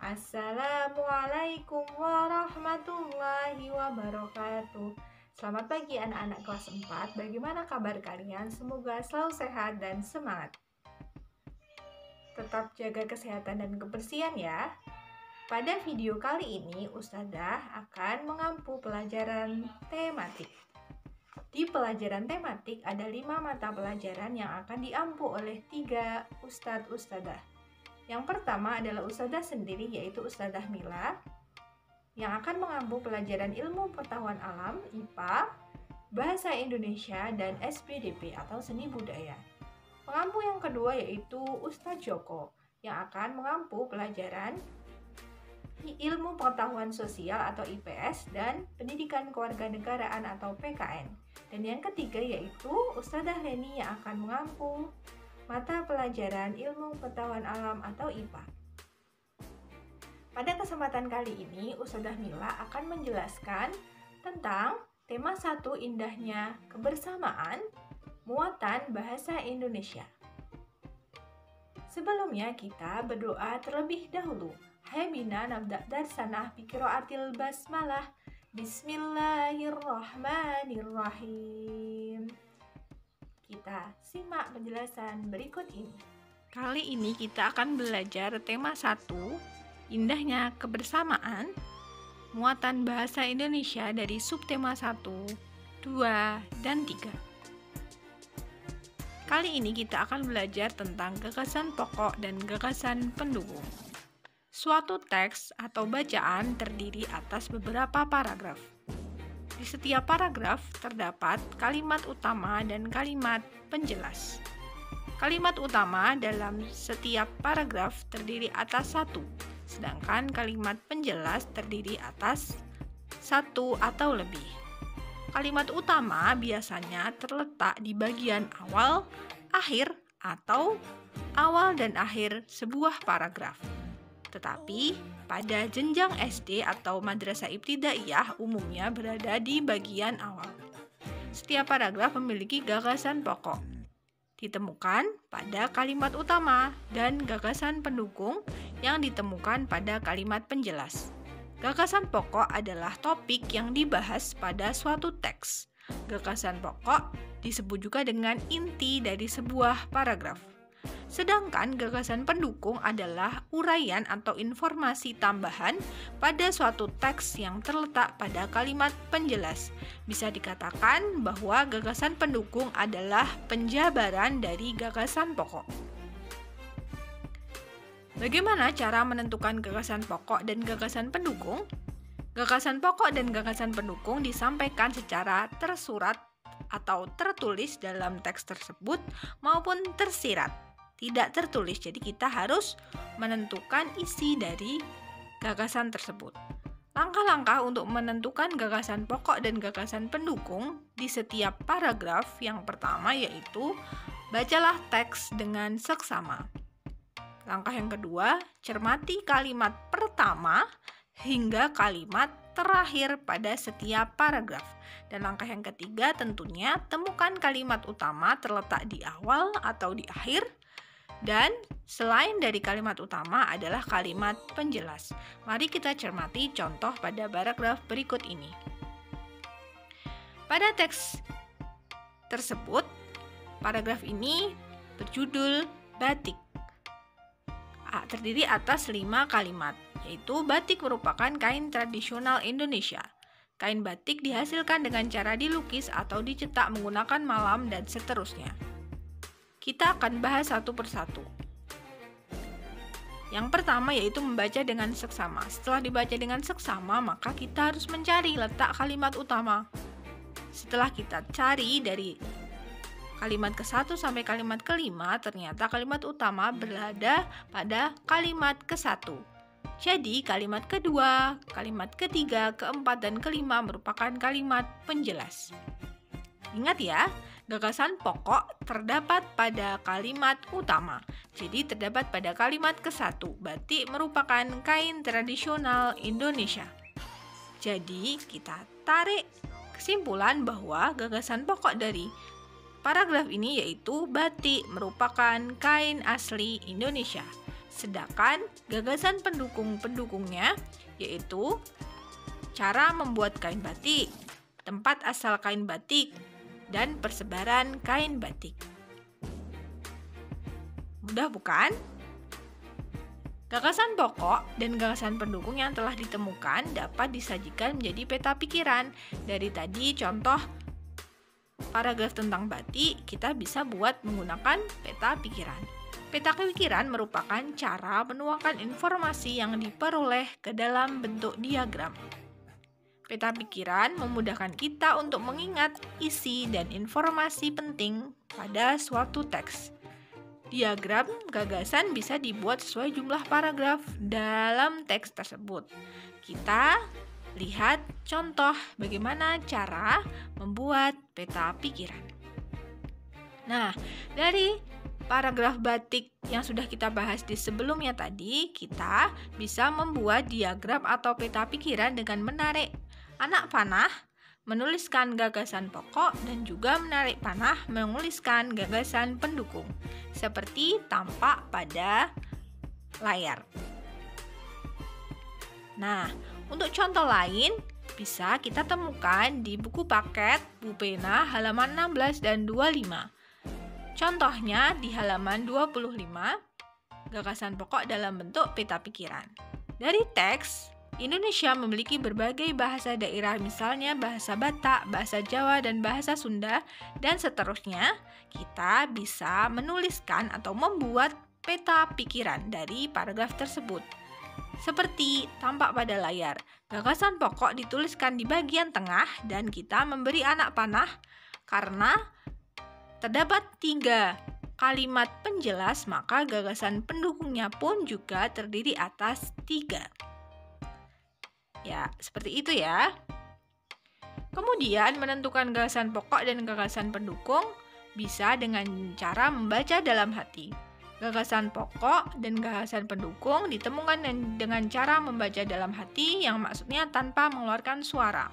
Assalamualaikum warahmatullahi wabarakatuh. Selamat pagi anak-anak kelas 4. Bagaimana kabar kalian? Semoga selalu sehat dan semangat. Tetap jaga kesehatan dan kebersihan ya. Pada video kali ini, Ustadzah akan mengampu pelajaran tematik. Di pelajaran tematik ada 5 mata pelajaran yang akan diampu oleh 3 ustadz-ustadzah. Yang pertama adalah ustadzah sendiri, yaitu Ustadzah Mila, yang akan mengampu pelajaran ilmu pengetahuan alam, IPA, bahasa Indonesia, dan SPDP atau seni budaya. Pengampu yang kedua yaitu Ustadz Joko, yang akan mengampu pelajaran ilmu pengetahuan sosial atau IPS dan pendidikan kewarganegaraan atau PKN. Dan yang ketiga yaitu Ustadzah Leni yang akan mengampu mata pelajaran ilmu pengetahuan alam atau IPA. Pada kesempatan kali ini, Ustadzah Mila akan menjelaskan tentang tema 1 indahnya kebersamaan, muatan bahasa Indonesia. Sebelumnya kita berdoa terlebih dahulu. Hai bina nabda darsanah bi qiraatil basmalah. Bismillahirrahmanirrahim. Kita simak penjelasan berikut ini. Kali ini kita akan belajar tema 1, indahnya kebersamaan, muatan bahasa Indonesia dari subtema 1, 2, dan 3. Kali ini kita akan belajar tentang gagasan pokok dan gagasan pendukung. Suatu teks atau bacaan terdiri atas beberapa paragraf. Di setiap paragraf terdapat kalimat utama dan kalimat penjelas. Kalimat utama dalam setiap paragraf terdiri atas 1, sedangkan kalimat penjelas terdiri atas 1 atau lebih. Kalimat utama biasanya terletak di bagian awal, akhir, atau awal dan akhir sebuah paragraf. Tetapi pada jenjang SD atau madrasah ibtidaiyah umumnya berada di bagian awal. Setiap paragraf memiliki gagasan pokok. Ditemukan pada kalimat utama dan gagasan pendukung yang ditemukan pada kalimat penjelas. Gagasan pokok adalah topik yang dibahas pada suatu teks. Gagasan pokok disebut juga dengan inti dari sebuah paragraf. Sedangkan gagasan pendukung adalah uraian atau informasi tambahan pada suatu teks yang terletak pada kalimat penjelas. Bisa dikatakan bahwa gagasan pendukung adalah penjabaran dari gagasan pokok. Bagaimana cara menentukan gagasan pokok dan gagasan pendukung? Gagasan pokok dan gagasan pendukung disampaikan secara tersurat atau tertulis dalam teks tersebut maupun tersirat, tidak tertulis. Jadi kita harus menentukan isi dari gagasan tersebut. Langkah-langkah untuk menentukan gagasan pokok dan gagasan pendukung di setiap paragraf yang pertama yaitu bacalah teks dengan seksama. Langkah yang kedua, cermati kalimat pertama hingga kalimat terakhir pada setiap paragraf. Dan langkah yang ketiga tentunya temukan kalimat utama terletak di awal atau di akhir. Dan selain dari kalimat utama adalah kalimat penjelas. Mari kita cermati contoh pada paragraf berikut ini. Pada teks tersebut, paragraf ini berjudul Batik. Terdiri atas 5 kalimat, yaitu batik merupakan kain tradisional Indonesia. Kain batik dihasilkan dengan cara dilukis atau dicetak menggunakan malam dan seterusnya. Kita akan bahas satu persatu. Yang pertama yaitu membaca dengan seksama. Setelah dibaca dengan seksama, maka kita harus mencari letak kalimat utama. Setelah kita cari dari kalimat ke-1 sampai kalimat ke-5, ternyata kalimat utama berada pada kalimat ke-1. Jadi kalimat kedua, kalimat ketiga, keempat, dan kelima merupakan kalimat penjelas. Ingat ya, gagasan pokok terdapat pada kalimat utama. Jadi terdapat pada kalimat ke-1, batik merupakan kain tradisional Indonesia. Jadi kita tarik kesimpulan bahwa gagasan pokok dari paragraf ini yaitu batik merupakan kain asli Indonesia. Sedangkan gagasan pendukung-pendukungnya yaitu cara membuat kain batik, tempat asal kain batik, dan persebaran kain batik. Mudah bukan? Gagasan pokok dan gagasan pendukung yang telah ditemukan dapat disajikan menjadi peta pikiran. Dari tadi contoh paragraf tentang batik, kita bisa buat menggunakan peta pikiran. Peta pikiran merupakan cara menuangkan informasi yang diperoleh ke dalam bentuk diagram. Peta pikiran memudahkan kita untuk mengingat isi dan informasi penting pada suatu teks. Diagram gagasan bisa dibuat sesuai jumlah paragraf dalam teks tersebut. Kita lihat contoh bagaimana cara membuat peta pikiran. Nah, dari paragraf batik yang sudah kita bahas di sebelumnya tadi, kita bisa membuat diagram atau peta pikiran dengan menarik anak panah, menuliskan gagasan pokok, dan juga menarik panah menuliskan gagasan pendukung, seperti tampak pada layar. Nah, untuk contoh lain bisa kita temukan di buku paket Bu Pena halaman 16 dan 25. Contohnya di halaman 25, gagasan pokok dalam bentuk peta pikiran. Dari teks, Indonesia memiliki berbagai bahasa daerah, misalnya bahasa Batak, bahasa Jawa, dan bahasa Sunda, dan seterusnya. Kita bisa menuliskan atau membuat peta pikiran dari paragraf tersebut. Seperti tampak pada layar, gagasan pokok dituliskan di bagian tengah dan kita memberi anak panah karena terdapat 3 kalimat penjelas, maka gagasan pendukungnya pun juga terdiri atas 3. Ya, seperti itu ya. Kemudian menentukan gagasan pokok dan gagasan pendukung bisa dengan cara membaca dalam hati. Gagasan pokok dan gagasan pendukung ditemukan dengan cara membaca dalam hati, yang maksudnya tanpa mengeluarkan suara.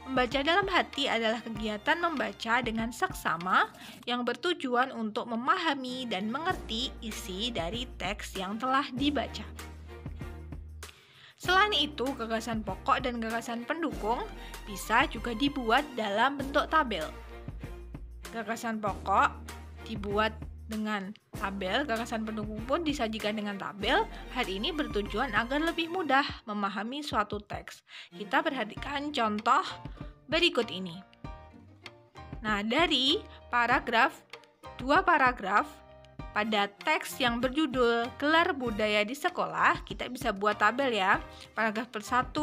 Membaca dalam hati adalah kegiatan membaca dengan seksama yang bertujuan untuk memahami dan mengerti isi dari teks yang telah dibaca. Selain itu, gagasan pokok dan gagasan pendukung bisa juga dibuat dalam bentuk tabel. Gagasan pokok dibuat dengan tabel, gagasan pendukung pun disajikan dengan tabel. Hal ini bertujuan agar lebih mudah memahami suatu teks. Kita perhatikan contoh berikut ini. Nah, dari dua paragraf pada teks yang berjudul Gelar Budaya di Sekolah, kita bisa buat tabel ya. Paragraf per-1,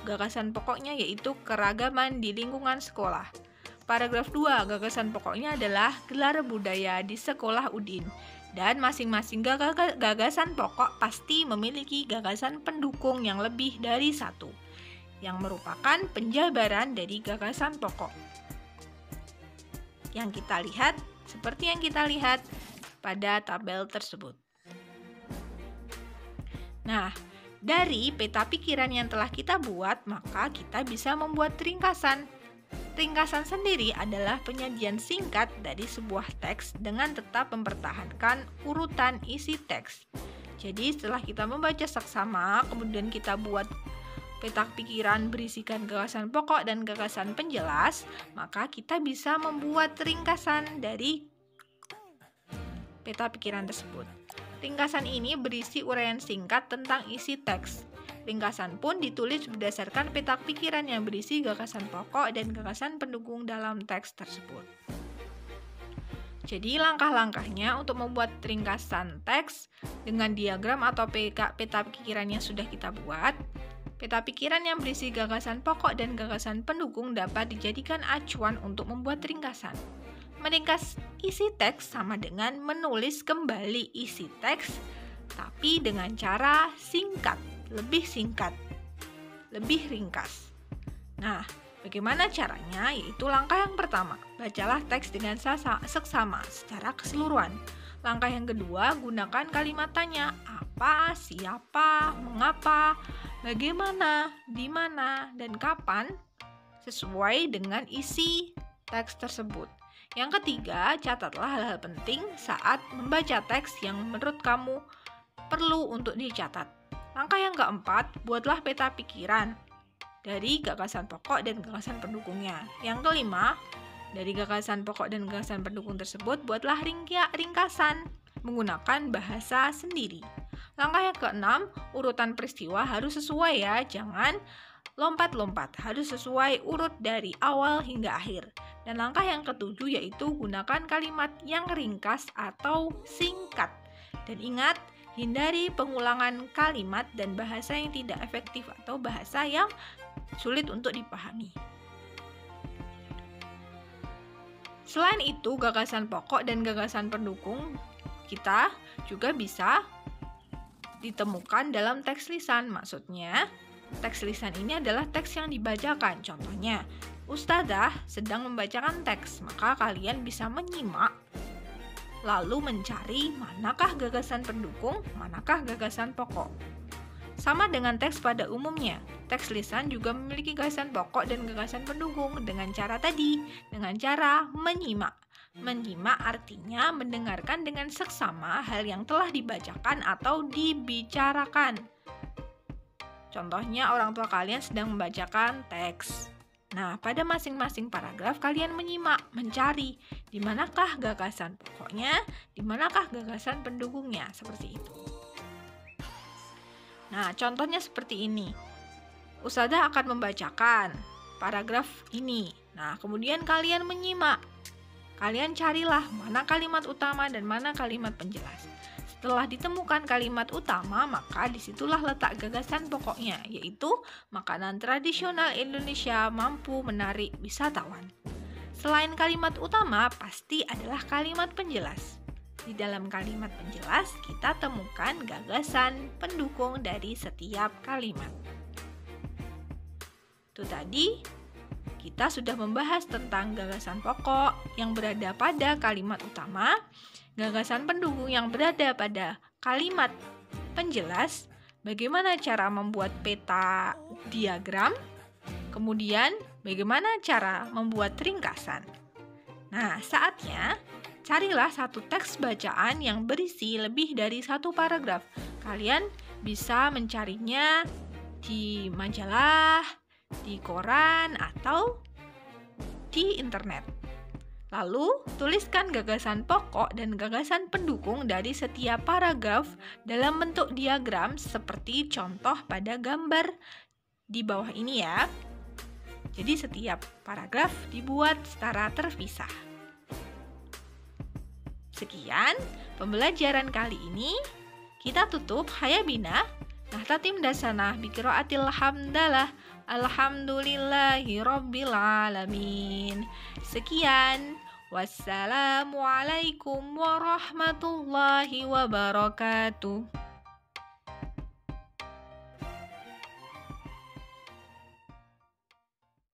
gagasan pokoknya yaitu keragaman di lingkungan sekolah. Paragraf 2, gagasan pokoknya adalah gelar budaya di sekolah Udin. Dan masing-masing gagasan pokok pasti memiliki gagasan pendukung yang lebih dari 1, yang merupakan penjabaran dari gagasan pokok. Yang kita lihat, seperti yang kita lihat pada tabel tersebut. Nah, dari peta pikiran yang telah kita buat, maka kita bisa membuat ringkasan. Ringkasan sendiri adalah penyajian singkat dari sebuah teks dengan tetap mempertahankan urutan isi teks. Jadi setelah kita membaca seksama, kemudian kita buat peta pikiran berisikan gagasan pokok dan gagasan penjelas, maka kita bisa membuat ringkasan dari peta pikiran tersebut. Ringkasan ini berisi uraian singkat tentang isi teks. Ringkasan pun ditulis berdasarkan peta pikiran yang berisi gagasan pokok dan gagasan pendukung dalam teks tersebut. Jadi langkah-langkahnya untuk membuat ringkasan teks dengan diagram atau peta pikiran yang sudah kita buat. Peta pikiran yang berisi gagasan pokok dan gagasan pendukung dapat dijadikan acuan untuk membuat ringkasan. Meringkas isi teks sama dengan menulis kembali isi teks, tapi dengan cara singkat, lebih ringkas. Nah, bagaimana caranya? Yaitu langkah yang pertama, bacalah teks dengan seksama secara keseluruhan. Langkah yang kedua, gunakan kalimat tanya, apa, siapa, mengapa, bagaimana, di mana, dan kapan, sesuai dengan isi teks tersebut. Yang ketiga, catatlah hal-hal penting saat membaca teks yang menurut kamu perlu untuk dicatat. Langkah yang keempat, buatlah peta pikiran dari gagasan pokok dan gagasan pendukungnya. Yang kelima, dari gagasan pokok dan gagasan pendukung tersebut, buatlah ringkasan menggunakan bahasa sendiri. Langkah yang keenam, urutan peristiwa harus sesuai ya, jangan lompat-lompat, harus sesuai urut dari awal hingga akhir. Dan langkah yang ketujuh yaitu gunakan kalimat yang ringkas atau singkat. Dan ingat, hindari pengulangan kalimat dan bahasa yang tidak efektif atau bahasa yang sulit untuk dipahami. Selain itu, gagasan pokok dan gagasan pendukung kita juga bisa ditemukan dalam teks lisan. Maksudnya, teks lisan ini adalah teks yang dibacakan. Contohnya, Ustadzah sedang membacakan teks, maka kalian bisa menyimak lalu mencari manakah gagasan pendukung, manakah gagasan pokok. Sama dengan teks pada umumnya, teks lisan juga memiliki gagasan pokok dan gagasan pendukung dengan cara tadi, dengan cara menyimak. Menyimak artinya mendengarkan dengan seksama hal yang telah dibacakan atau dibicarakan. Contohnya, orang tua kalian sedang membacakan teks. Nah, pada masing-masing paragraf kalian menyimak, mencari di manakah gagasan pokoknya, di manakah gagasan pendukungnya, seperti itu. Nah, contohnya seperti ini. Ustadzah akan membacakan paragraf ini. Nah, kemudian kalian menyimak. Kalian carilah mana kalimat utama dan mana kalimat penjelas. Setelah ditemukan kalimat utama, maka disitulah letak gagasan pokoknya, yaitu makanan tradisional Indonesia mampu menarik wisatawan. Selain kalimat utama, pasti adalah kalimat penjelas. Di dalam kalimat penjelas, kita temukan gagasan pendukung dari setiap kalimat. Itu tadi, kita sudah membahas tentang gagasan pokok yang berada pada kalimat utama, gagasan pendukung yang berada pada kalimat penjelas, bagaimana cara membuat peta diagram, kemudian bagaimana cara membuat ringkasan. Nah, saatnya carilah satu teks bacaan yang berisi lebih dari satu paragraf. Kalian bisa mencarinya di majalah, di koran, atau di internet. Lalu, tuliskan gagasan pokok dan gagasan pendukung dari setiap paragraf dalam bentuk diagram seperti contoh pada gambar di bawah ini ya. Jadi setiap paragraf dibuat secara terpisah. Sekian pembelajaran kali ini. Kita tutup hayabina. Nahtatim dasanah biqiraatil hamdalah. Alhamdulillahi Rabbil Alamin. Sekian. Wassalamualaikum warahmatullahi wabarakatuh.